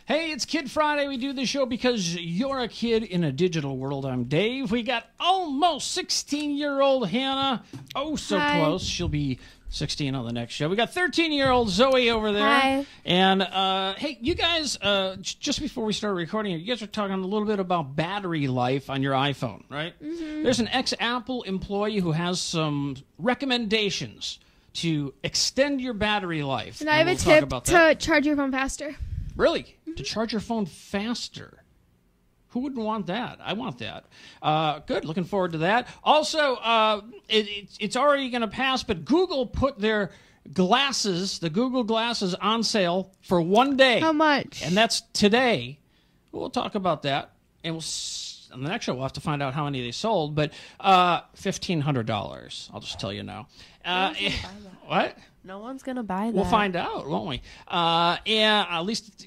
Hey, it's Kid Friday. We do the show because you're a kid in a digital world. I'm Dave. We got almost 16-year-old Hannah. Oh, so Hi. close. She'll be 16 on the next show. We got 13-year-old Zoe over there. Hi. And, hey, you guys, just before we started recording here, you guys are talking a little bit about battery life on your iPhone, right? Mm-hmm. There's an ex-Apple employee who has some recommendations to extend your battery life. And I have a tip to charge your phone faster. Really? Mm-hmm. To charge your phone faster? Who wouldn't want that? I want that. Good. Looking forward to that. Also, it's already going to pass, but Google put their glasses, the Google glasses, on sale for 1 day. How much? And that's today. We'll talk about that. And on the next show, we'll have to find out how many they sold. But $1,500. I'll just tell you now. What? No one's going to buy that. We'll find out, won't we? Yeah, at least,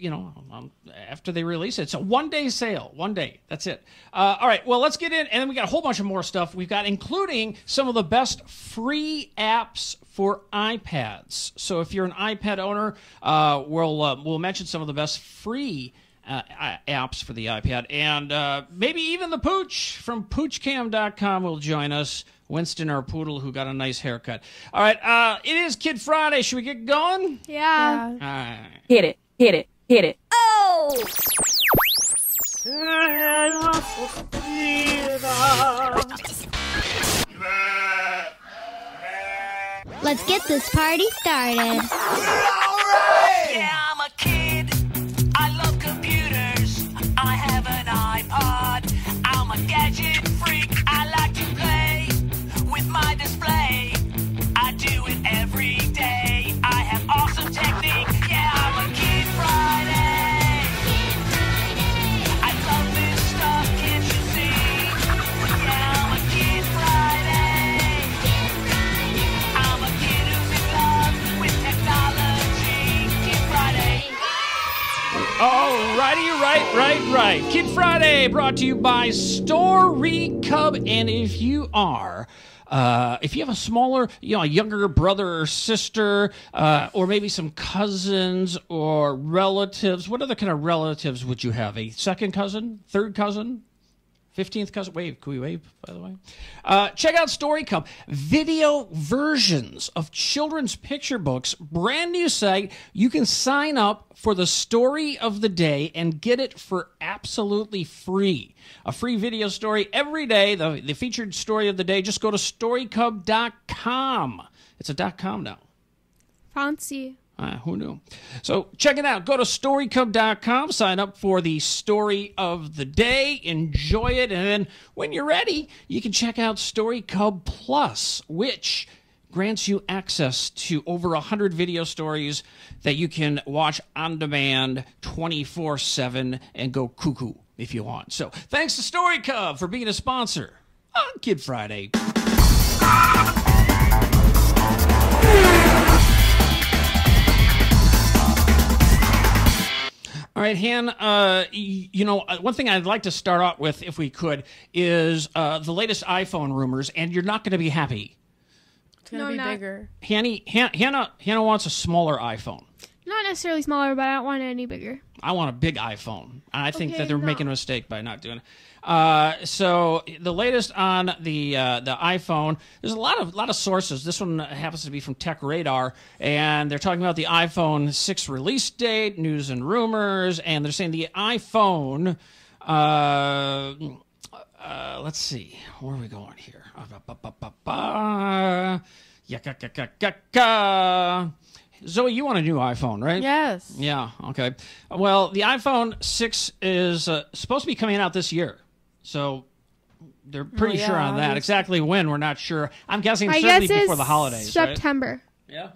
after they release it. It's a 1 day sale. 1 day. That's it. All right, well, let's get in. And then we got a whole bunch of more stuff. We've got including some of the best free apps for iPads. So if you're an iPad owner, we'll mention some of the best free apps for the iPad. And maybe even the Pooch from PoochCam.com will join us. Winston, our poodle, who got a nice haircut. All right, it is Kid Friday. Should we get going? Yeah. All right. Hit it, hit it, hit it. Oh! Let's get this party started. Yeah, I'm a kid. I love computers. I have an iPod. I'm a gadget freak. I like to play with my display. I do it every day. I have awesome technique. Yeah, I'm a Kid Friday. I love this stuff, can't you see? Yeah, I'm a Kid Friday. I'm a kid who's in love with technology. Kid Friday. All righty, right. Kid Friday brought to you by Story Cub. And if you have a smaller, a younger brother or sister, or maybe some cousins or relatives, what other kind of relatives would you have? A second cousin, third cousin, 15th cousin? Wave, can we wave, by the way? Check out Story Cub. Video versions of children's picture books. Brand new site. You can sign up for the story of the day and get it for absolutely free. A free video story every day. The featured story of the day. Just go to storycub.com. It's a .com now. Fancy. Who knew? So check it out. Go to storycub.com. Sign up for the story of the day. Enjoy it. And then when you're ready, you can check out Story Cub Plus, which grants you access to over 100 video stories that you can watch on demand 24/7 and go cuckoo if you want. So thanks to Story Cub for being a sponsor on Kid Friday. All right, Han, one thing I'd like to start out with, if we could, is the latest iPhone rumors, and you're not going to be happy. It's going to be bigger. Hannah wants a smaller iPhone. Not necessarily smaller, but I don't want it any bigger. I want a big iPhone. I think that they're making a mistake by not doing it. So the latest on the iPhone, there's a lot of sources. This one happens to be from Tech Radar, and they're talking about the iPhone 6 release date, news and rumors, and they're saying the iPhone. Let's see, where are we going here? Zoe, you want a new iPhone, right? Yes. Yeah, okay. Well, the iPhone 6 is supposed to be coming out this year. So they're pretty sure on that. Exactly when, we're not sure. I'm guessing certainly before the holidays, September. Right?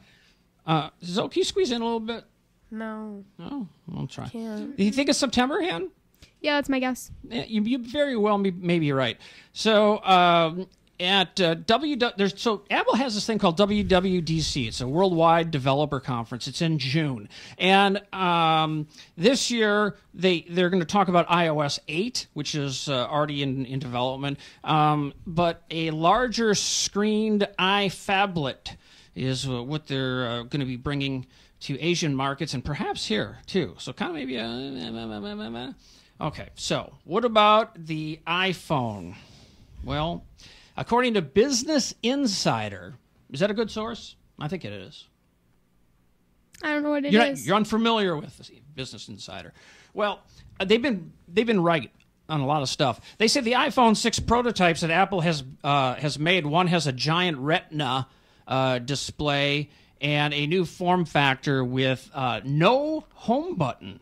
Yeah. Zoe, can you squeeze in a little bit? No. Oh, I'll try. Can't. Do you think it's September, Han? Yeah, that's my guess. Yeah, you very well may be right. So at so Apple has this thing called WWDC. It's a worldwide developer conference. It's in June, and this year they're going to talk about iOS 8, which is already in development, but a larger screened iPhablet is what they're going to be bringing to Asian markets and perhaps here too. So kind of maybe okay, so what about the iPhone? Well, according to Business Insider, is that a good source? I think it is. I don't know what it is. You're unfamiliar with Business Insider. Well, they've been right on a lot of stuff. They say the iPhone 6 prototypes that Apple has made, one has a giant Retina display and a new form factor with no home button.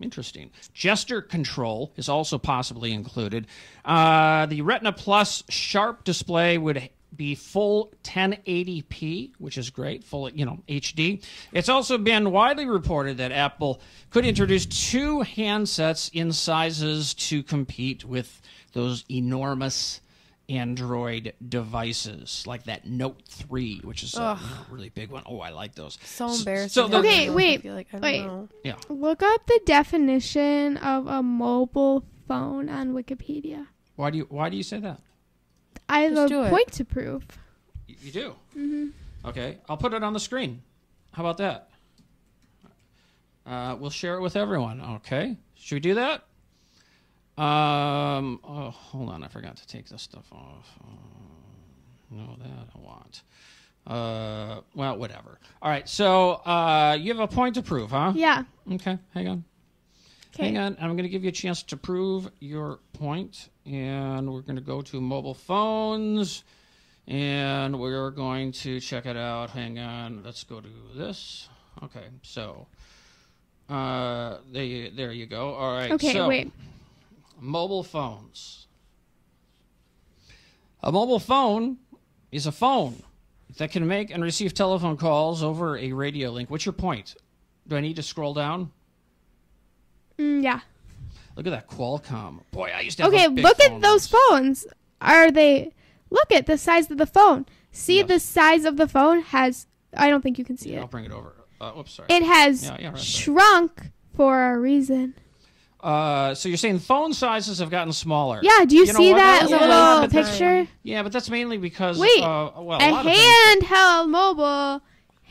Interesting. Gesture control is also possibly included. The Retina Plus Sharp display would be full 1080p, which is great, full, HD. It's also been widely reported that Apple could introduce 2 handsets in sizes to compete with those enormous Android devices, like that Note 3, which is a really big one. Oh, I like those. So embarrassing. So okay, wait. I don't Wait. know. Yeah. Look up the definition of a mobile phone on Wikipedia. Why do you say that? I have Just a do it. point to prove. You do? Mm-hmm. Okay, I'll put it on the screen. How about that? We'll share it with everyone. Okay, should we do that? Oh, hold on, I forgot to take this stuff off. No, that I want. Well, whatever. All right, so you have a point to prove, huh? Yeah. Okay, hang on. Okay. Hang on, I'm going to give you a chance to prove your point, and we're going to go to mobile phones, and we're going to check it out. Hang on, let's go to this. Okay, so there you go. All right. Okay, so, wait. Mobile phones. A mobile phone is a phone that can make and receive telephone calls over a radio link. What's your point? Do I need to scroll down? Yeah. Look at that Qualcomm. Boy, I used to have Okay, a big look phone at those phones. Look at the size of the phone. See, Yes. the size of the phone has, I don't think you can see I'll it. bring it over. Oops, sorry. It has Yeah, right, shrunk for a reason. So you're saying phone sizes have gotten smaller? Yeah, do you know see what? that Yeah, little but that's- picture? Yeah, but that's mainly because Wait, a A lot of things. handheld mobile.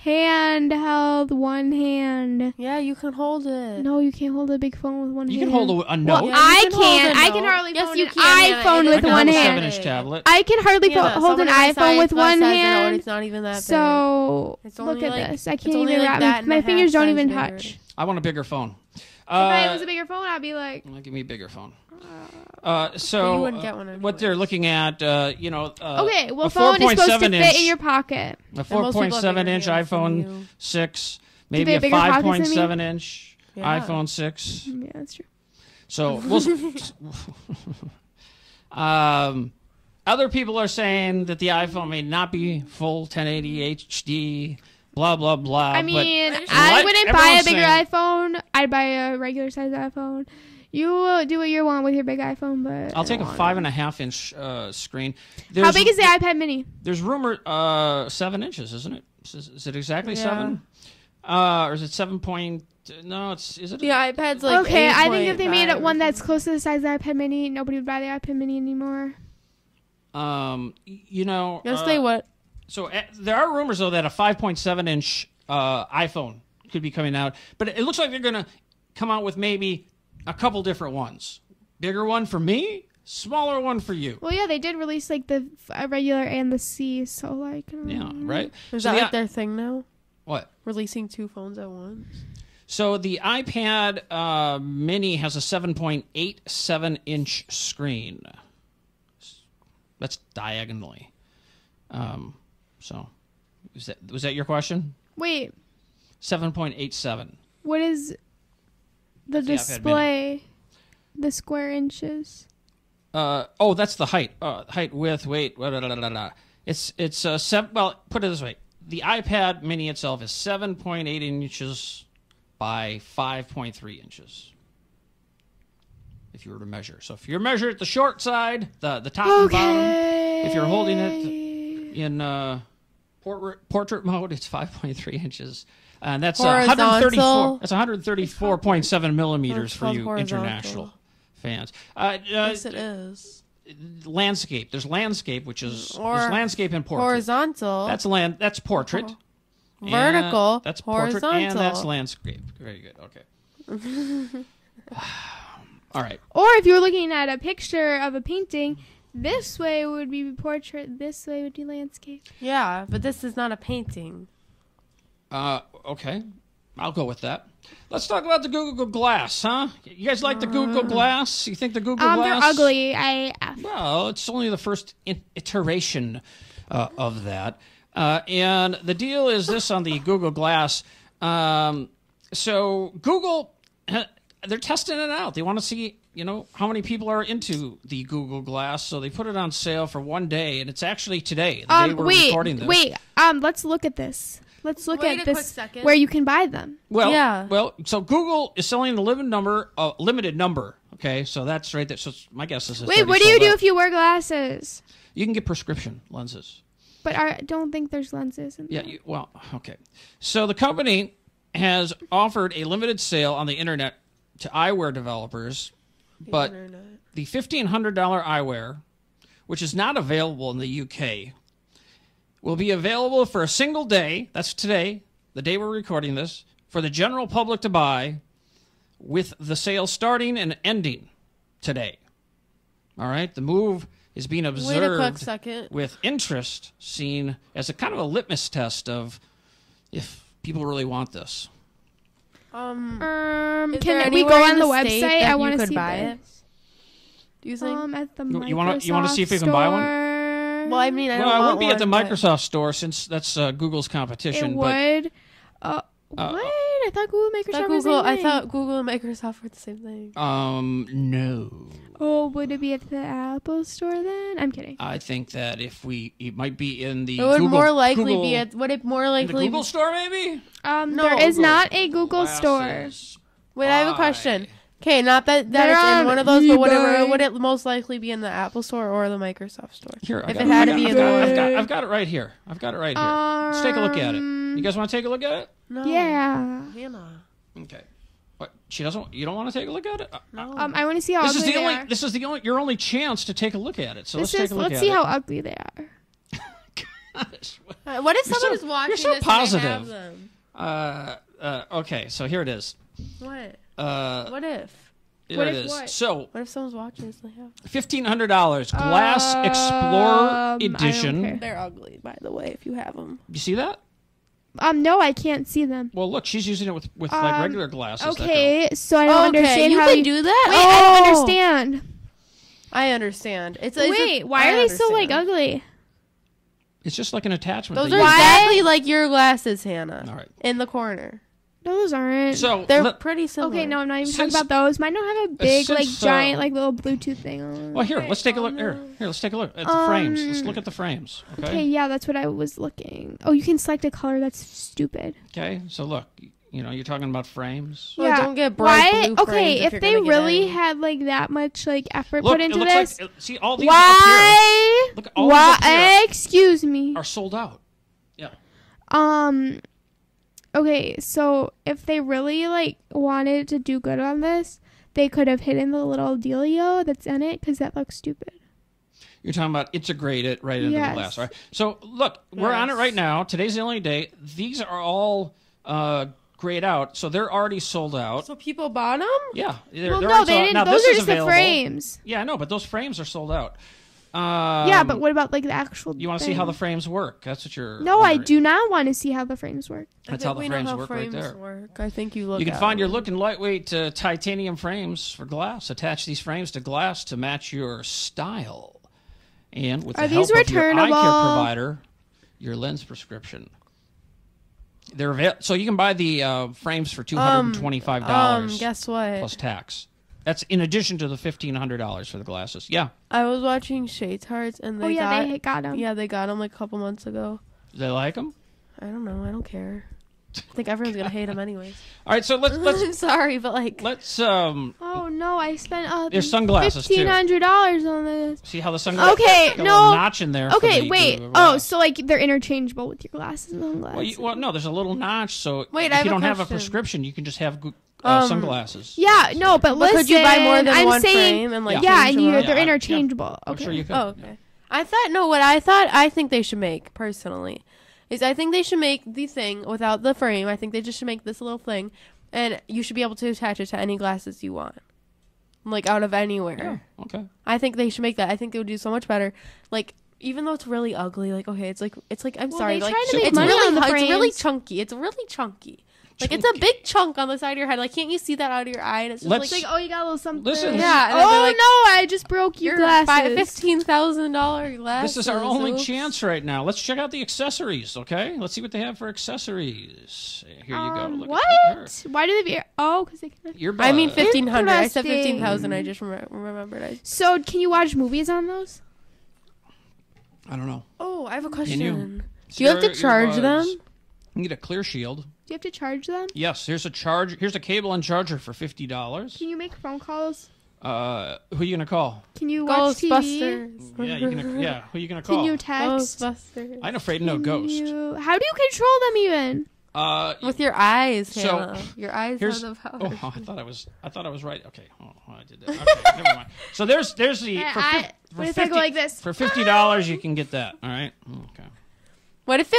Handheld, one hand. Yeah, you can hold it. No, you can't hold a big phone with one hand. You can hold a note. Well, Yeah, I you can hold can. a I can note. hardly Yes, hold you an can, yeah, iPhone it with is I can one hold a hand. 7-inch tablet. I can hardly hold an someone my iPhone size, with my one size and hand. It's not even that big. So It's look only at like- this. I it's can't only even like wrap that and my a fingers half don't even size touch. I want a bigger phone. If it was a bigger phone, I'd be like, Give me a bigger phone. But So you wouldn't get one what they're anyways. looking at, okay, well, a phone is supposed to 4.7 fit inch, in your pocket. a And most people have 4.7 bigger inch hands than iPhone you. 6, they maybe a have bigger pockets than me? 5.7 inch Yeah. iPhone 6. Yeah, that's true. So other people are saying that the iPhone may not be full 1080 HD, blah, blah, blah. I mean, but I wouldn't buy a everyone's bigger saying- iPhone. I'd buy a regular size iPhone. You do what you want with your big iPhone, but I'll I take a don't want 5.5 inch screen. it. How big is the iPad Mini? There's rumor 7 inches, isn't it? Is it exactly Yeah. 7? Or is it 7 point? No, is it? The iPad's like Okay, I think if they made 8.5 one that's close to the size of the iPad Mini, nobody would buy the iPad Mini anymore. Yes, they would. So there are rumors though that a 5.7 inch iPhone could be coming out, but it looks like they're gonna come out with maybe a couple different ones. Bigger one for me, smaller one for you. Well, yeah, they did release like the regular and the C, so like. Yeah, right. Is So that the like their thing now? what? Releasing 2 phones at once? So the iPad Mini has a 7.87 inch screen. That's diagonally. So was that your question? Wait, 7.87. what is the That's the iPad display? The square inches. That's the height. Height, width, weight. It's well, put it this way: the iPad Mini itself is 7.8 inches by 5.3 inches. If you were to measure, so if you're measured at the short side, the top and bottom, if you're holding it in portrait mode, it's 5.3 inches. And that's 134. Horizontal. That's 134.7 millimeters for called you horizontal. international fans. Yes, it is. Landscape. There's landscape, which is Or there's landscape and portrait. Horizontal. That's portrait. Vertical, And that's portrait, and horizontal. that's landscape. Very good. Okay. All right. Or if you're looking at a picture of a painting, this way would be portrait, this way would be landscape. Yeah, but this is not a painting. Okay. I'll go with that. Let's talk about the Google Glass, huh? You guys like the Google Glass? You think the Google Glass? They're ugly. Well, it's only the first iteration of that. And the deal is this on the Google Glass. So Google, they're testing it out. They want to see, how many people are into the Google Glass. So they put it on sale for 1 day, and it's actually today, the day we're recording this. Let's look at this. Let's look Wait at a this quick second. where you can buy them. Well, Yeah. So Google is selling the limited number. Okay, so that's right there. So my guess is it's Wait, already what do you sold do out. if you wear glasses? You can get prescription lenses. But I don't think there's lenses in Yeah, there. okay. So the company has offered a limited sale on the internet to eyewear developers, but the $1,500 eyewear, which is not available in the UK, will be available for a single day. That's today, the day we're recording this, for the general public to buy, with the sale starting and ending today. All right? The move is being Wait a quick observed second. with interest, seen as a kind of a litmus test of if people really want this. Is Can there we anywhere go in on the state website? that I you want to could see buy it? this. Do you think? At the You wanna see if you can buy one? Store. Well, I mean, I don't Well, I want won't be at the one, but- Microsoft store since that's Google's competition. It but would. What? I thought Google Microsoft was the Google. same I thing. thought Google and Microsoft were the same thing. no. Oh, would it be at the Apple store then? I'm kidding. I think that it might be in the It would Google, more likely Google, be at. Would it more in the likely? Google store, maybe. No, there is Google not a Google store. Glasses. Wait, I have a Why? question. Okay, not that They're it's in on one of those, but whatever. eBay. Would it most likely be in the Apple store or the Microsoft store? Here, If it had to be in I've got it right here. I've got it right here. Let's take a look at it. You guys want to take a look at it? No. Yeah. Hannah. Okay. What? She doesn't. You don't want to take a look at it? No. I want to see how This ugly is the they only. are. This is your only chance to take a look at it. So let's take a look at it. Let's see how ugly they are. Gosh. What if You're someone so- is watching you're so this and positive. they have them? Okay, so here it is. What? What What if? Here it if is. what? So What if someone's watching this and they have? $1,500 Glass Explorer I don't Edition. care. They're ugly, by the way. If you have them. You see that? No, I can't see them. Well, look, she's using it with like regular glasses. that girl. Okay, so I don't understand you how can you do that. Wait, I Oh! don't understand. I understand. Wait, why are they so like ugly? It's just like an attachment. Those that are you- exactly like your glasses, Hannah. All right. In the corner. Those aren't. So They're pretty similar. Okay, no, I'm not even Since- talking about those. Mine don't have a big, like, since, giant, like, little Bluetooth thing on. Well, here, let's take a look. Here, let's take a look at the frames. Let's look at the frames. Okay, yeah, that's what I was looking. Oh, you can select a color. That's stupid. Okay. So look, you're talking about frames. Well, yeah. don't get bright blue frames Okay, if if you're they gonna get really any. had like that much like effort Look, put into it looks this, like see all these up why? here. Look, all these up here Excuse me. are sold out. Yeah. Okay, so if they really like wanted to do good on this, they could have hidden the little dealio that's in it because that looks stupid. You're talking about integrate it right into the Yes. glass, right? So look, we're on it right now. Today's the only day. These are all grayed out, so they're already sold out. So people bought them? Yeah, they're Well, already no, sold they out. didn't. Now, Those this are is just the available. frames. Yeah, no, but those frames are sold out. Yeah, but what about like the actual? You want to see how the frames work? That's what you're. No, I wondering. do not want to see how the frames work. That's I how think the we know frames how work right there. work. I think you look. You can at find your them. looking lightweight titanium frames for glass. Attach these frames to glass to match your style. And with the Are help these of your eye care returnable? provider, your lens prescription. They're so you can buy the frames for $225 Guess what? plus tax. That's in addition to the $1,500 for the glasses. Yeah, I was watching Shades Hearts and they Oh yeah, got they got them. yeah, they got them like a couple months ago. do they like them? I don't know. I don't care. I think everyone's gonna hate them anyways. All right, so I'm let's sorry, but like, Oh no, I spent There's sunglasses, too. $1,500 on this. see how the sunglasses Okay, got a no. little notch in there. for Okay, the wait. Google Oh, Glass. so like they're interchangeable with your glasses and sunglasses. Well, no, there's a little notch, so Wait, I if have you a don't have a question. prescription, you can just have sunglasses. Yeah, no, but but listen. could you buy more than I'm one saying, frame and like? yeah, change and them you, up? they're Yeah, interchangeable. I'm Okay. sure you could. Oh, okay. I thought what I think they should make personally is I think they should make the thing without the frame. I think they just should make this little thing, and you should be able to attach it to any glasses you want, like out of anywhere. Yeah, okay. I think they should make that. I think it would do so much better. Like, even though it's really ugly, like, okay, it's like I'm sorry, they like try to make it's money on the it's really frames. chunky. It's really chunky. Like, it's a big chunk on the side of your head. Like, can't you see that out of your eye? And it's just Let's- It's like, oh, you got a little something. Listen. Yeah, and then they're Oh like, no, I just broke your your glasses. $15,000 glasses. This is our only Oops. chance right now. Let's check out the accessories, okay? Let's see what they have for accessories. Here you go. Look What? at her. Why do they be? Oh, because they can. Earbud. I mean, 1,500. I said Interesting. 15,000. I just remembered. So, can you watch movies on those? I don't know. Oh, I have a Can question. you? Do you have to charge them? You can get a clear shield. Do you have to charge them? Yes, here's a charge. Here's a cable and charger for $50. Can you make phone calls? Who are you gonna call? Can you watch TV? Ghostbusters. Yeah, who are you gonna call? Can you text? Ghostbusters. I'm afraid no Can ghost. How do you control them even? With your eyes, So, Hannah. Your eyes here's. have the power. Oh, I thought I was right. Okay, I did that. Okay, never mind. So there's the What if I go like this? for $50 you can get that. All right. Okay. What if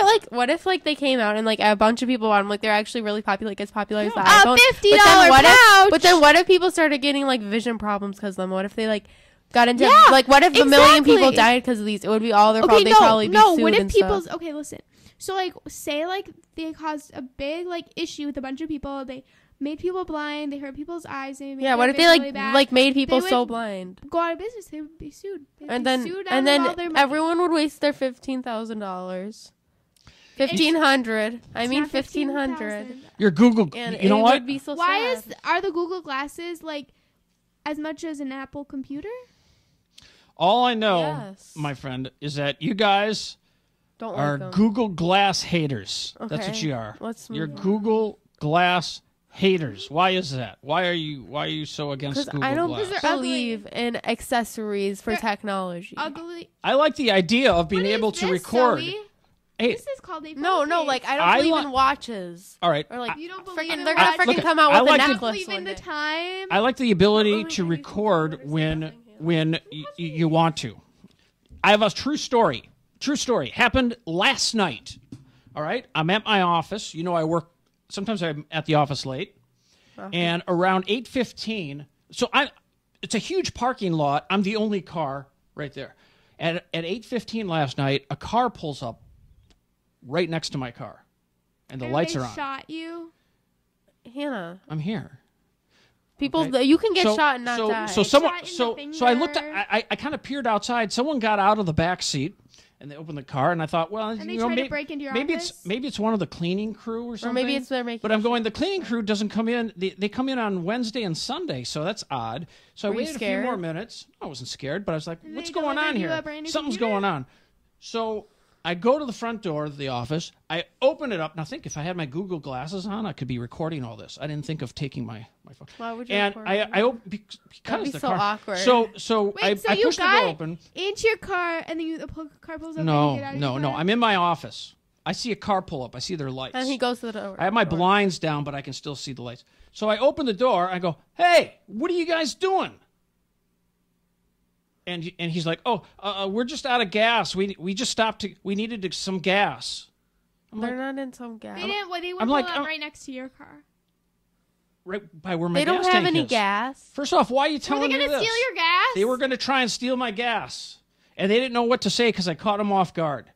they came out and like a bunch of people bought them, like they're actually really popular, like as popular as the A iPhone. $50 But then pouch. what if people started getting like vision problems because of them? What if they like got into Yeah, like what if a million people exactly. died because of these? It would be all their fault. Okay, They'd probably be no. sued What if and people's? stuff. Okay, listen. So like, say like they caused a big like issue with a bunch of people. They made people blind. They hurt people's eyes. They made Yeah, what their if they vision like really bad. like made people They so would blind? go out of business? They would be sued. They'd And be then sued out of all their money. everyone would waste their $15,000. 1,500. I mean It's not 1,500. 15,000. Your Google. And you know it what? would be so Why sad. are the Google glasses like as much as an Apple computer? All I know, Yes. my friend, is that you guys Don't are like them. Google Glass haters. That's what Okay. you are. Let's You're move on. Google Glass haters. Why is that? Why are you so against Because Google I don't Glass? Because they're believe in accessories for They're technology. Ugly. I like the idea of being What is able to this, record. Zoe? Hey, This is called a No, phone like case. I don't I believe li- in watches. all right. Or like You don't believe freaking, in they're gonna watches? freaking Look, come out I with like a to- necklace believe in one the day. time. I like the ability Oh, to my God, record you when you want to. I have a true story. True story. Happened last night. All right. I'm at my office. You know, I work. Sometimes I'm at the office late. And around 8:15. So it's a huge parking lot. I'm the only car right there. And at 8:15 last night, a car pulls up right next to my car, and the lights They are on. Shot you. Hannah, I'm here. people, Okay. you can get shot and not die. So someone, Shot in so the so I looked. finger. I kind of peered outside. Someone got out of the back seat, and they opened the car. And I thought, well, And they you know, tried to maybe, break into your maybe office? it's one of the cleaning crew or something. or maybe it's they're making. But I'm going. The cleaning crew doesn't come in. They come in on Wednesday and Sunday, so that's odd. So I Were you waited a few scared? more minutes. I wasn't scared, but I was like, And "What's they going on delivered you here? a brand new Something's computer? going on." So I go to the front door of the office. I open it up. Now, think if I had my Google glasses on, I could be recording all this. I didn't think of taking my phone. Why would you And record I it? open because That'd be the so car. awkward. So Wait, I so you push the door got open. into your car and then the car pulls up and No, you get out of no, your no. car? I'm in my office. I see a car pull up. I see their lights. And he goes to the door. I have my blinds down, but I can still see the lights. So I open the door. I go, "Hey, what are you guys doing?" And he's like, "Oh, we're just out of gas. We just stopped. We needed some gas." I'm They're like, not in some gas. They didn't. Well, they were I'm pulling like, up I'm- right next to your car. right by where my They gas don't have tank any is. gas. First off, why are you Were telling they me gonna this? steal your gas? They were going to try and steal my gas, and they didn't know what to say because I caught them off guard.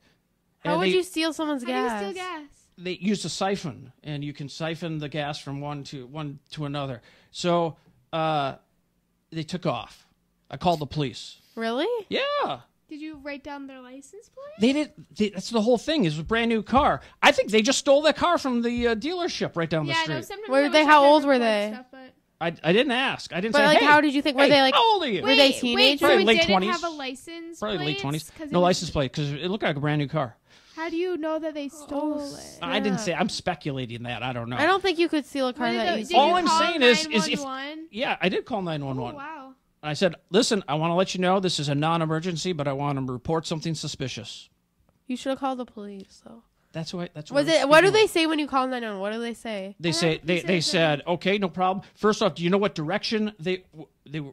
How And would they- you steal someone's How gas? do you steal gas? They used a siphon, and you can siphon the gas from one to another. So they took off. I called the police. Really? Yeah. Did you write down their license plate? They did. That's the whole thing. Is a brand new car. I think they just stole that car from the dealership right down the Yeah, street. no. Sometimes Were I they- wish how I could old were record they? Stuff, but... I didn't ask. I didn't But say. like, hey, how did you think? Were hey, they like? how old are you? Were they Wait, teenagers? so Probably it late didn't 20s. have a license Probably late plates? 20s. 'Cause No it was- license plate because it looked like a brand new car. How do you know that they stole Oh, it? I didn't say. I'm speculating that. I don't know. I don't think you could steal a car What did that the- easy. did All you I'm call saying is if- 911? Yeah, I did call Oh, 911. wow. I said, "Listen, I want to let you know this is a non-emergency, but I want to report something suspicious." You should have called the police. though. That's what. That's Was I it? What do speaking they of. say when you call 911? What do they say? They say they said okay, no problem. First off, do you know what direction they were?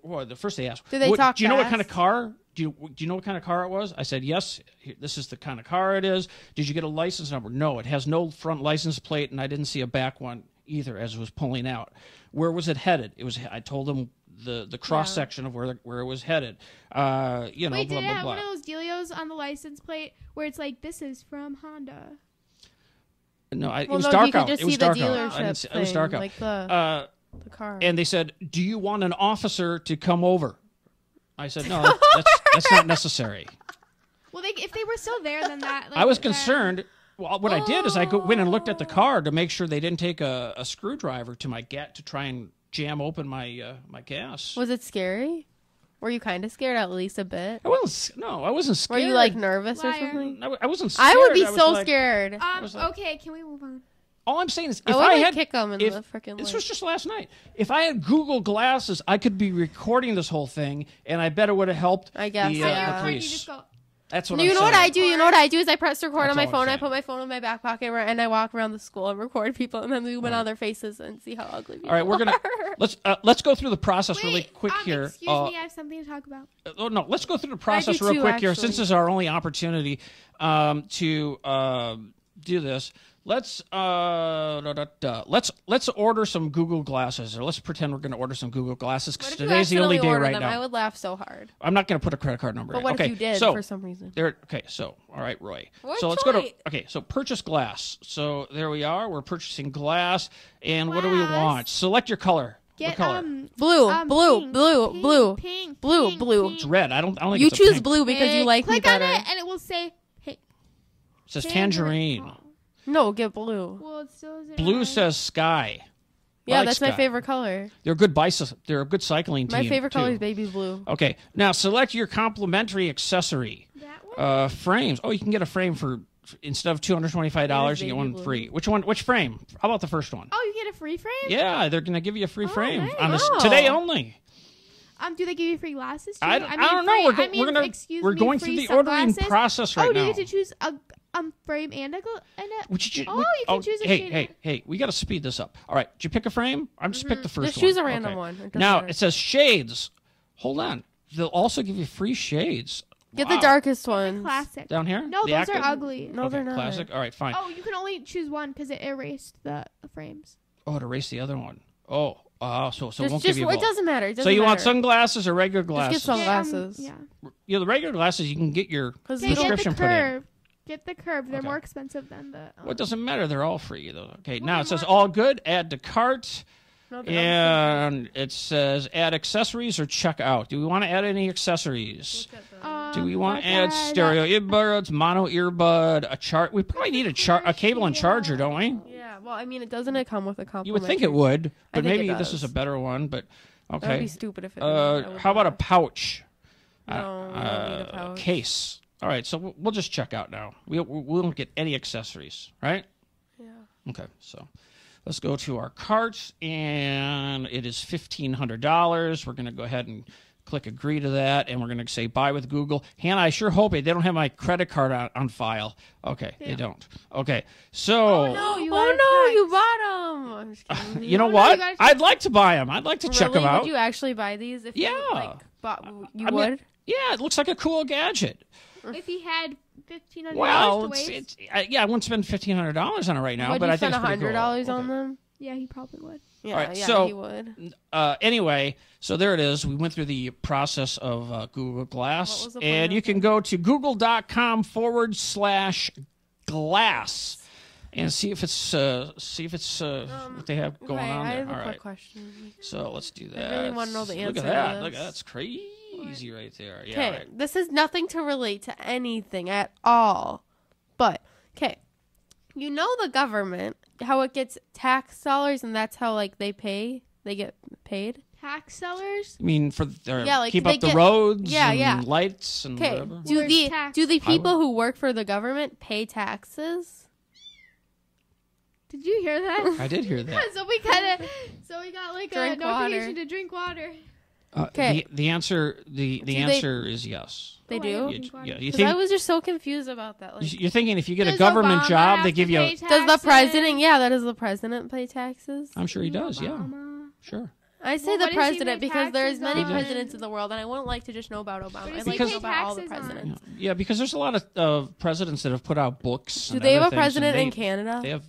Well, the first they asked. Do they talk Do you know what fast? kind of car do you know what kind of car it was? I said, yes, this is the kind of car it is. Did you get a license number? No, it has no front license plate, and I didn't see a back one either as it was pulling out. Where was it headed? I told him the cross section of where it was headed. Wait, blah, did blah, it have blah. one of those dealios on the license plate where it's like, this is from Honda? No, it Well, was no, dark you could out. just It was see the dark out. dealership I didn't see, it was dark thing, out. like the car. And they said, do you want an officer to come over? I said, no, that's not necessary. Well, if they were still there, then that. Like, I was that- concerned. Well, what I did is I went and looked at the car to make sure they didn't take a screwdriver to my to try and jam open my my gas. Was it scary? Were you kind of scared, at least a bit? I wasn't scared. Were you like nervous or Liar. something? I wasn't scared. I would be was so like- scared. was like- Okay, can we move on? All I'm saying is, I if would I like had kick them in if- the freaking. this was just last night. If I had Google Glasses, I could be recording this whole thing, and I bet it would have helped. I guess, the, yeah. the You record, you police. just go. That's what You I'm know what saying. I do? You know what I do is I press record That's on my all I'm phone. I saying. put my phone in my back pocket and I walk around the school and record people and then zoom in on their faces and see how ugly people All right, we're gonna are. let's go through the process Wait, really quick here. Excuse me, I have something to talk about. Oh no, let's go through the process do real too, quick here, actually. since this is our only opportunity to do this. Let's order some Google Glasses, or let's pretend we're going to order some Google Glasses because What if you today's the only day accidentally ordered right them? now. I would laugh so hard. I'm not going to put a credit card number But in. what Okay, if you did so for some reason? So all right, Roy. Roy So let's go to Choi. so purchase glass. So there we are. We're purchasing glass, and what do we Glass. want? Select your color. Get what color? Blue, blue, pink, blue, pink, blue, pink, blue, pink, blue. pink. It's red. I don't think You it's a choose pink. blue because you like me Click on better. it, and it will say, "Hey, It says tangerine. Oh. No, get blue. Well, it still isn't Blue red. says sky. Yeah, like that's my sky. favorite color. They're good They're a good cycling team. My favorite too. color is baby blue. Okay, now select your complimentary accessory. That one? Frames. Oh, you can get a frame for instead of $225, you get one baby free. Which one? Which frame? How about the first one? Oh, you get a free frame? Yeah, they're gonna give you a free frame nice. on this Oh. today only. Do they give you free glasses too? I don't know. We're going through the ordering process right oh, now. do you get to choose a frame and a Would you, Oh, you can choose a hey, shade. hey, we got to speed this up. All right, did you pick a frame? I'm just pick the first Just one. choose a random Okay. one. It doesn't Now matter. it says shades. Hold on. They'll also give you free shades. Get Wow. the darkest one. classic. Down here. No, The those are active? ugly. No, Okay, they're not. classic. All right, fine. Oh, you can only choose one because it erased the frames. Oh, to erase the other one. Oh, so it Just, won't give you both. it doesn't matter. It doesn't So you want matter. sunglasses or regular Just glasses? get sunglasses. Yeah. Yeah, the regular glasses you can get your 'Cause Okay, you don't- get the prescription put in. curve. Get the curve. They're Okay. more expensive than the. Well, it doesn't matter. They're all free though. Okay, now you it says want- all good. Add to cart. No, they're And it says add accessories or check out. Do we want to add any accessories? Do we want to add stereo earbuds, mono earbud, a chart? We probably need a cable and charger, don't we? Yeah, well, I mean, doesn't it come with a complimentary? You would think it would, but think it maybe this does. is a better one. But That would okay. be stupid if it didn't. I would How about a not. pouch? No, we don't need a pouch. Case. All right, so we'll just check out now. We won't get any accessories, right? Yeah. Okay, so let's go to our cart, and it is $1,500. We're going to go ahead and click agree to that, and we're going to say buy with Google. Hannah, I sure hope they don't have my credit card on file. Okay, they don't. Okay, so No, you Oh got no, you a bought them. I'm just kidding. you know no, what? you gotta- I'd like to buy them. I'd like to check them Really? out. Would you actually buy these? If Yeah. You, like, bought, you I mean, would? yeah, it looks like a cool gadget. If he had $1,500 Well, to waste, I wouldn't spend $1,500 on it right now, Would but you I think spend it's pretty cool. $100 on Okay. them? yeah, he probably would. Yeah, right, yeah, so- he would. Anyway, so there it is. We went through the process of Google Glass, What was the and point you of can go to google.com/glass and see if it's what they have going Okay, on I there. have All a quick right, question. so let's do that. really wanna know the Look answer at to that. this. Look at that. That's crazy right there. Yeah. Okay, Right. this is nothing to relate to anything at all. But, okay, you know the government, how it gets tax dollars and that's how, like, they get paid? Tax sellers? I mean, Yeah, like, keep they up the get- roads, yeah, and yeah. lights, and Okay, whatever. do Where's the tax? do the I people who work for the government pay taxes? Did you hear that? I did hear that. so we got like Drink a notification water. to drink water. Okay. The answer the they- answer is yes. They Oh, I do? didn't You, drink water. yeah, you 'Cause I think was just so confused about that. Like, you're thinking if you get a Does government Obama job, have they to give you. pay does the taxes? president? Yeah, that does the president pay taxes? I'm sure he does. Yeah, Obama. sure. I say Well, the what does he president pay because there's taxes many on? presidents in the world, and I wouldn't like to just know about Obama. What I'd does like he to pay know about all the taxes on? presidents. Yeah, because there's a lot of presidents that have put out books. Do and they have other a things, and president in Canada?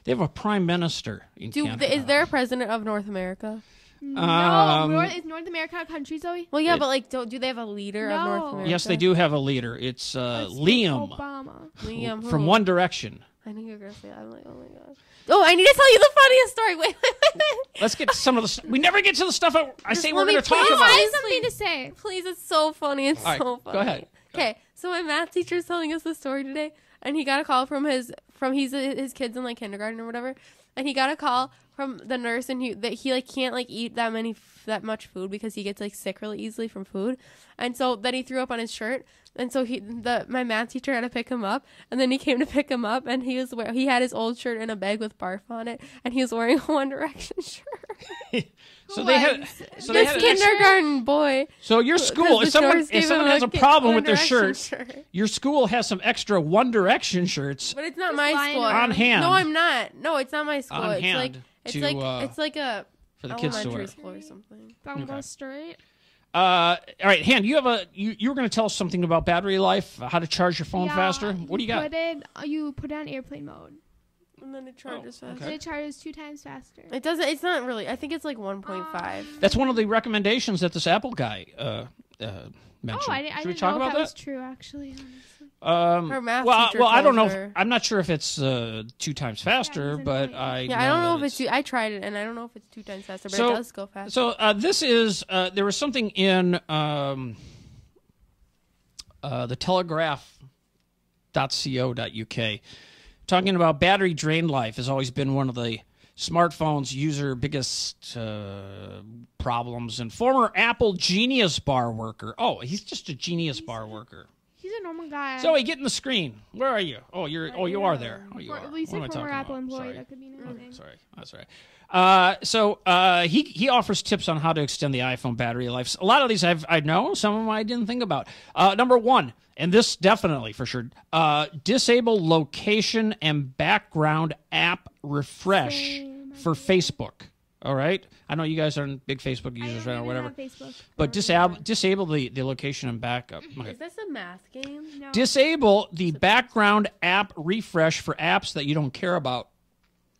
They have a prime minister in Canada. Is there a president of North America? No, is North America a country, Zoe? Well, yeah, but like, do they have a leader of North No. America? Yes, they do have a leader. It's Liam Obama. Liam from who? One Direction. I knew you were gonna say that. I'm like, oh my god. Oh, I need to tell you the funniest story. Wait. Let's get to some of the. We never get to the stuff I say we're let me going to talk please- about. I have something to say. Please, it's so funny. It's All right, so funny. go ahead. Okay, so my math teacher is telling us the story today, and he got a call from his his kids in like kindergarten or whatever, and he got a call from the nurse, and he like can't like eat that much food because he gets like sick really easily from food, and so then he threw up on his shirt, and so my math teacher had to pick him up, and then he came to pick him up, and he had his old shirt in a bag with barf on it, and he was wearing a One Direction shirt. So they had. So they This had. kindergarten boy. So your school, if someone has a problem with their One shirt, Direction your school has some extra One Direction shirts. But it's not Just my lying school. On hand. No, I'm not. No, it's not my school. On it's hand it's to, like it's like a for the kids to elementary wear. school or something. I'm going straight. All right, Han, you were going to tell us something about battery life, how to charge your phone faster. What do you got? You put it on airplane mode. And then it charges fast. And it charges 2 times faster. It doesn't. It's not really. I think it's like 1.5. That's one of the recommendations that this Apple guy mentioned. Oh, I Should we didn't talk know about if that was that? true, actually. Honestly. Her math teacher Well, I don't know. told her. I'm not sure if it's 2 times faster, it's but annoying. I don't know if that it's. I tried it, and I don't know if it's 2 times faster, but So- it does go fast. So this is there was something in the telegraph.co.uk talking about battery drain life has always been one of the smartphone's user biggest problems. And former Apple Genius Bar worker. Oh, he's just a Genius Bar worker. He's a normal guy. Zoe, get in the screen. Where are you? Oh, you are there. Oh, you are. Well, you What am I said talking former Apple about? employee. Sorry. That could mean anything. Sorry, that's right. So he offers tips on how to extend the iPhone battery life. A lot of these I know, some of them I didn't think about. Number 1, and this definitely for sure, disable location and background app refresh for Facebook. All right, I know you guys aren't big Facebook users right or whatever, but disable the location and backup. Okay. Is this a math game? No. Disable the background app refresh for apps that you don't care about.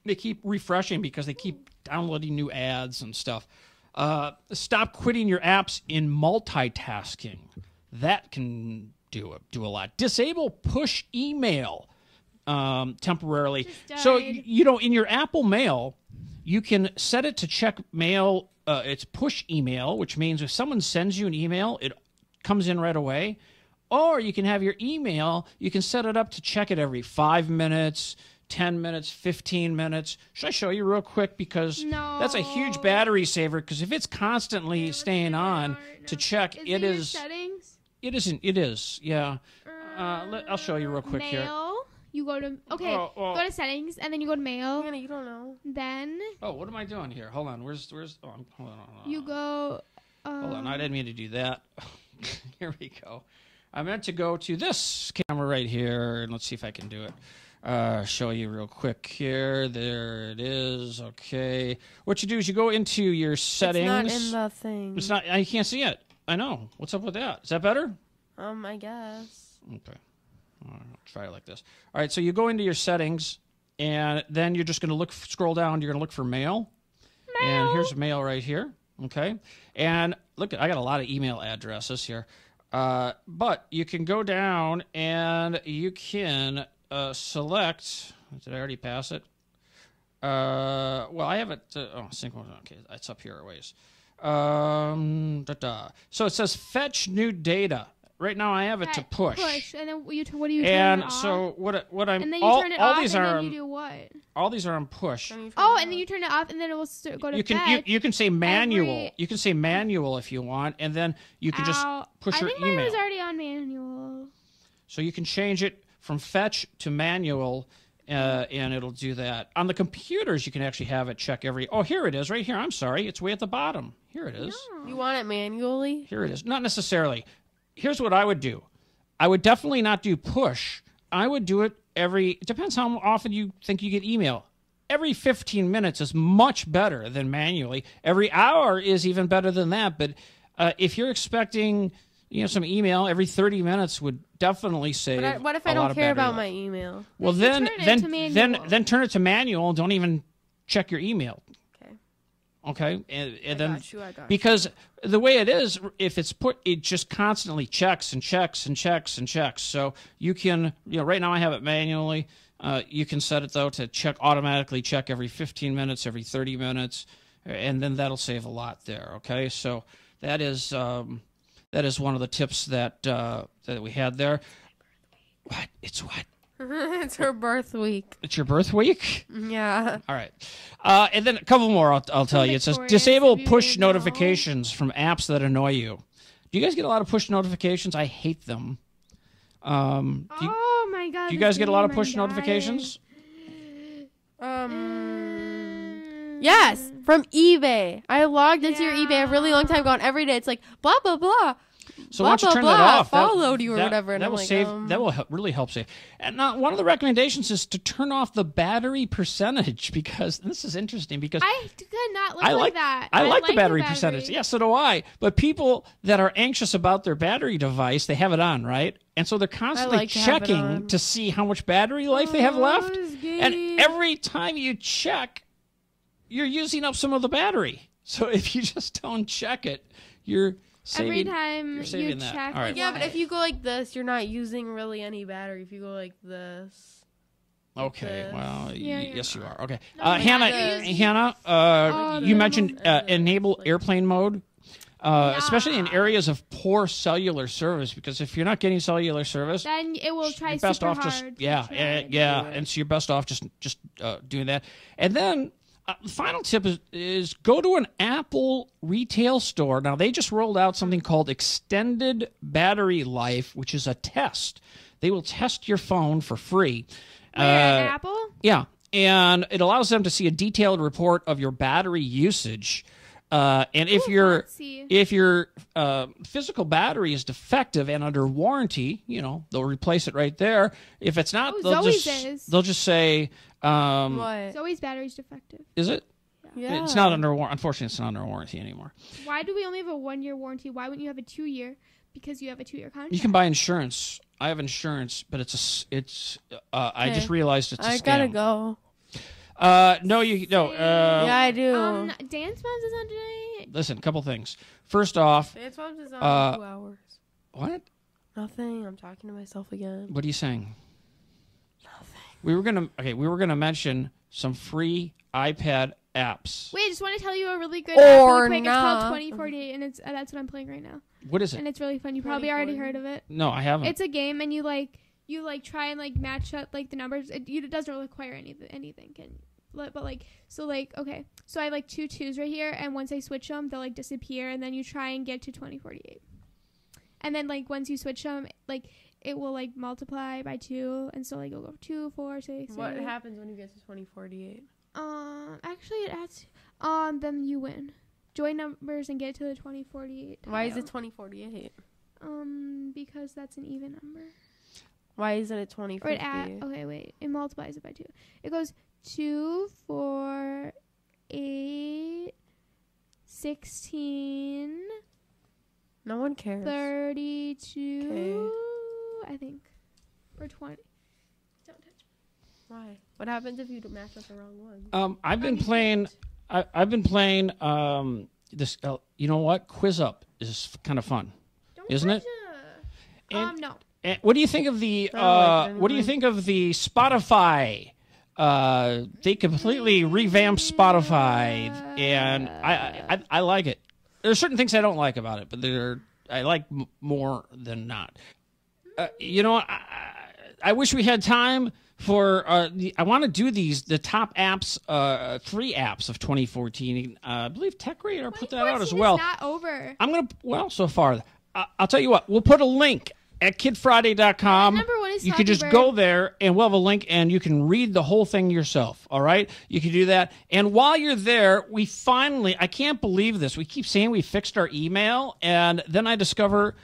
They keep refreshing because they keep downloading new ads and stuff. Stop quitting your apps in multitasking. That can do a lot. Disable push email temporarily. So, in your Apple Mail, you can set it to check mail. It's push email, which means if someone sends you an email, it comes in right away. Or you can have your email, you can set it up to check it every 5 minutes, 10 minutes, 15 minutes. Should I show you real quick? Because that's a huge battery saver. Because if it's constantly staying on to check, it is. Settings? It isn't. It is. Yeah. I'll show you real quick here. Mail. You go to go to settings and then you go to mail. Hannah, you don't know. Then Oh, what am I doing here? Hold on. Where's? Oh, hold on. you go. Hold on. I didn't mean to do that. Here we go. I meant to go to this camera right here, and let's see if I can do it. Show you real quick here. There it is. Okay. What you do is you go into your settings. It's not in the thing. It's not. I can't see it. I know. What's up with that? Is that better? I guess. Okay. All right, I'll try it like this. All right. So you go into your settings, and then you're just going to scroll down. You're going to look for mail. And here's mail right here. Okay. And look, I got a lot of email addresses here. But you can go down and you can select. Did I already pass it? Well, I have it. Sync. Okay, it's up here a ways. So it says fetch new data. Right now, I have it to push. Push, and then what do you turn And it off? so what I'm and then you all, turn it all off, these and are then you do what? all these are on push. Oh, and then you turn it off, and then it will go to You can fetch. you can say manual. You can say manual if you want, and then you can just push your I think email. mine was already on manual. So you can change it from fetch to manual, and it'll do that. On the computers, you can actually have it check every. Oh, here it is, right here. I'm sorry, it's way at the bottom. Here it is. You want it manually? Here it is. Not necessarily. Here's what I would do. I would definitely not do push. I would do it it depends how often you think you get email. every 15 minutes is much better than manually. Every hour is even better than that. But if you're expecting, some email every 30 minutes would definitely save. But what if I don't care about my email? Well, then turn it to manual. Don't even check your email. Okay, and then I got you. Because the way it is, if it's it just constantly checks and checks and checks and checks. So you can, right now I have it manually. You can set it though to automatically check every 15 minutes, every 30 minutes, and then that'll save a lot there. Okay, so that is one of the tips that we had there. What? It's what? It's her birth week. It's your birth week? Yeah. All right. And then a couple more I'll tell you. It says disable push notifications from apps that annoy you. Do you guys get a lot of push notifications? I hate them. Oh my god. Do you guys get a lot of push notifications? Yes, from eBay. I logged into your eBay a really long time ago, and every day it's like blah blah blah. So why don't you turn that off? Followed you or whatever, and that I'm will like, save. That will really help save. And now one of the recommendations is to turn off the battery percentage, because this is interesting because I could not live like that. I like the battery percentage. Yeah, so do I. But people that are anxious about their battery device, they have it on, right? And so they're constantly checking to see how much battery life they have left. And every time you check, you're using up some of the battery. So if you just don't check it, you're saving. Every time you that. check. All right. Yeah, but if you go like this, you're not using really any battery. If you go like this. Okay. Well, yes, you are. Okay. No, Hannah, you mentioned enable airplane mode, especially in areas of poor cellular service, because if you're not getting cellular service, then it will try best super off hard. and so you're best off just doing that. And then the final tip is go to an Apple retail store. Now, they just rolled out something called Extended Battery Life, which is a test. They will test your phone for free. Apple? Yeah, and it allows them to see a detailed report of your battery usage. And if your physical battery is defective and under warranty, they'll replace it right there. If it's not, they'll just say, what? Zoe's battery's defective. Is it? Yeah. It's not under warranty. Unfortunately, it's not under warranty anymore. Why do we only have a 1-year warranty? Why wouldn't you have a 2-year? Because you have a 2-year contract. You can buy insurance. I have insurance, but I just realized it's a scam. I gotta go. No. Yeah, I do. Dance Moms is on tonight. Listen, a couple things. First off, Dance Moms is on 2 hours. What? Nothing. I'm talking to myself again. What are you saying? Nothing. We were gonna mention some free iPad apps. Wait, I just want to tell you a really good app really quick. It's called 2048, and that's what I'm playing right now. What is it? And it's really fun. You probably already heard of it. No, I haven't. It's a game, and you try and match up the numbers. It doesn't require anything. Okay. So I have 2 2s right here, and once I switch them, they'll disappear, and then you try and get to 2048. And then once you switch them, it will multiply by 2, and so you'll go 2, 4, 6. What happens when you get to 2048? Actually it adds. Then you win. Join numbers and get to the 2048. Why is it 2048? Because that's an even number. Why isn't it 2048? Okay, wait. It multiplies it by 2. It goes 2, 4, 8, 16. No one cares. 32. Okay. I think. Or 20. Don't touch me. Why? What happens if you match up the wrong one? I've been playing this. You know what? Quizup is kind of fun, isn't it? No. And what do you think of the? What do you think of the Spotify? They completely revamped Spotify, and I like it. There are certain things I don't like about it, but I like more than not. I wish we had time for. I want to do the top apps, 3 apps of 2014. I believe Tech Radar put that out as well. It's not over. So far, I'll tell you what. We'll put a link at kidfriday.com. Number 1 is you can just go there, and we'll have a link, and you can read the whole thing yourself, all right? You can do that. And while you're there, we finally, I can't believe this, we keep saying we fixed our email, and then I discover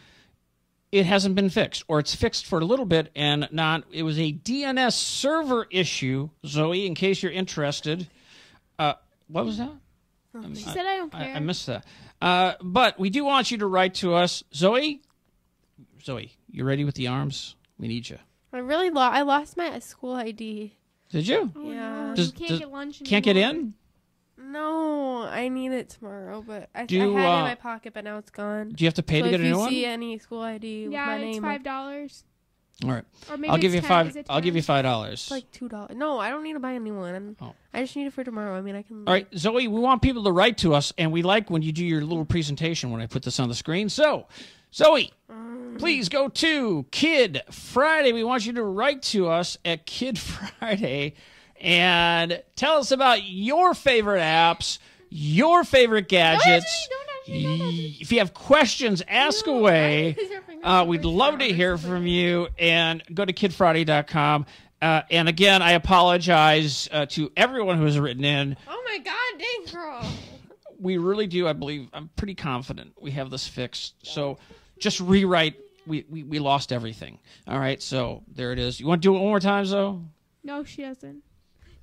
it hasn't been fixed, or it's fixed for a little bit and not. It was a DNS server issue, Zoe. In case you're interested, what was that? She said I don't care. I missed that. But we do want you to write to us, Zoe. Zoe, you ready with the arms? We need you. I lost my school ID. Did you? Oh, Yeah. no. You can't get lunch anymore. Can't get in? No, I need it tomorrow, but I had Do it you, in my pocket, but now it's gone. Do you have to pay to get a new If one? you see any school ID with Yeah, my it's name, $5. All right. Or maybe I'll give you it's 10. Is $5. it I'll give you 10? $5. it's like $2. No, I don't need to buy a new one. Oh. I just need it for tomorrow. I mean, I can. All right, Zoe, we want people to write to us, and we like when you do your little presentation when I put this on the screen. So, Zoe, please go to Kid Friday. We want you to write to us at Kid Friday and tell us about your favorite apps, your favorite gadgets. Don't touch me. If you have questions, ask away. We'd love to hear from you. And go to kidfriday.com. And again, I apologize to everyone who has written in. Oh my God, dang girl! We really do. I believe. I'm pretty confident we have this fixed. So just rewrite. We lost everything. All right. So there it is. You want to do it one more time, Zoe? No, she doesn't.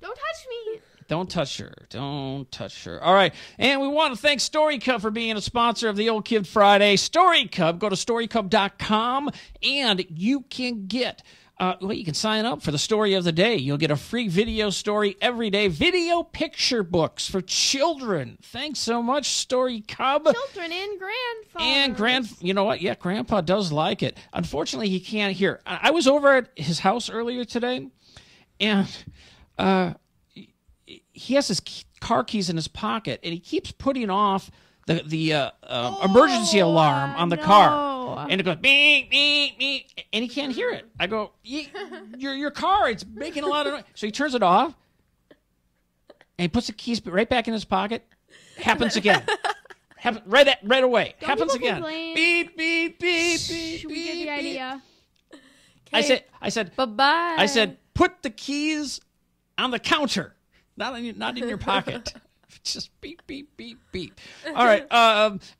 Don't touch me. Don't touch her. Don't touch her. All right. And we want to thank StoryCub for being a sponsor of the Old Kid Friday. StoryCub. Go to storycub.com and you can get, you can sign up for the story of the day. You'll get a free video story every day. Video picture books for children. Thanks so much, StoryCub. Children and grandfathers. You know what? Yeah, Grandpa does like it. Unfortunately, he can't hear. I was over at his house earlier today, and he has his car keys in his pocket, and he keeps putting off the emergency alarm on the car, and it goes beep beep beep, and he can't hear it. I go, your car, it's making a lot of noise. So he turns it off, and he puts the keys right back in his pocket. Happens again. Right away. Don't Happens people again. complain? Beep beep beep beep. Should we get the idea? I said, Bye-bye. I said, put the keys on the counter, not in your pocket. Just beep, beep, beep, beep. All right.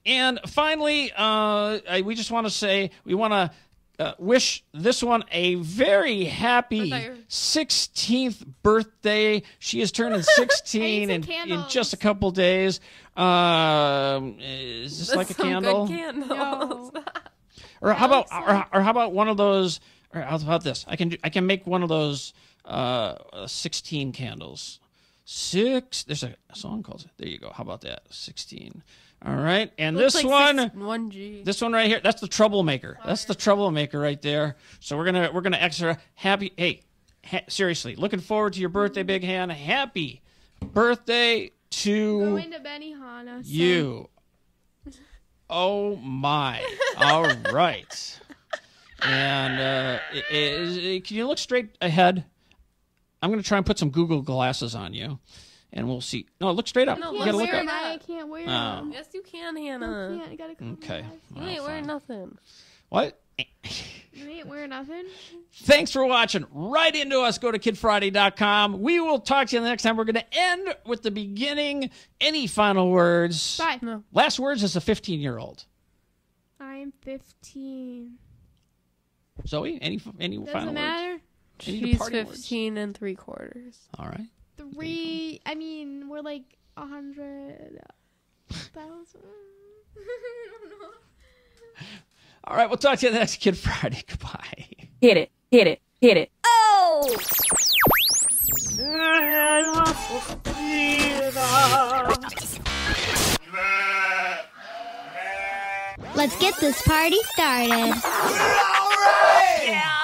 And finally, we just want to say we want to wish this one a very happy 16th birthday. She is turning 16 in just a couple days. Is this like a candle? Good candles. No. Or how about one of those? Or how about this? I can make one of those 16 candles. There's a song called it. There you go. How about that? 16. All right. And Looks this like one, 1G. this one right here, that's the troublemaker. That's the troublemaker right there. So we're gonna extra happy. Hey, seriously, looking forward to your birthday, Big Hand. Happy birthday to Going to Benihana. So. you. Oh my. All right. And can you look straight ahead? I'm going to try and put some Google glasses on you, and we'll see. No, look straight up. No, You look gotta look straight up. up. I can't wear Oh. them. Yes, you can, I Hannah. can't. I gotta come. Okay. You Well, ain't wearing fine. nothing. What? You ain't wearing nothing. Thanks for watching. Write into us. Go to kidfriday.com. We will talk to you the next time. We're going to end with the beginning. Any final words? Bye. No. Last words as a 15-year-old. I'm 15. Zoe, any final Doesn't words? matter. Any She's departing words? 15 3/4. All right. I mean, we're like 100,000. I don't know. All right. We'll talk to you next Kid Friday. Goodbye. Hit it, hit it, hit it. Oh! Let's get this party started. Yeah,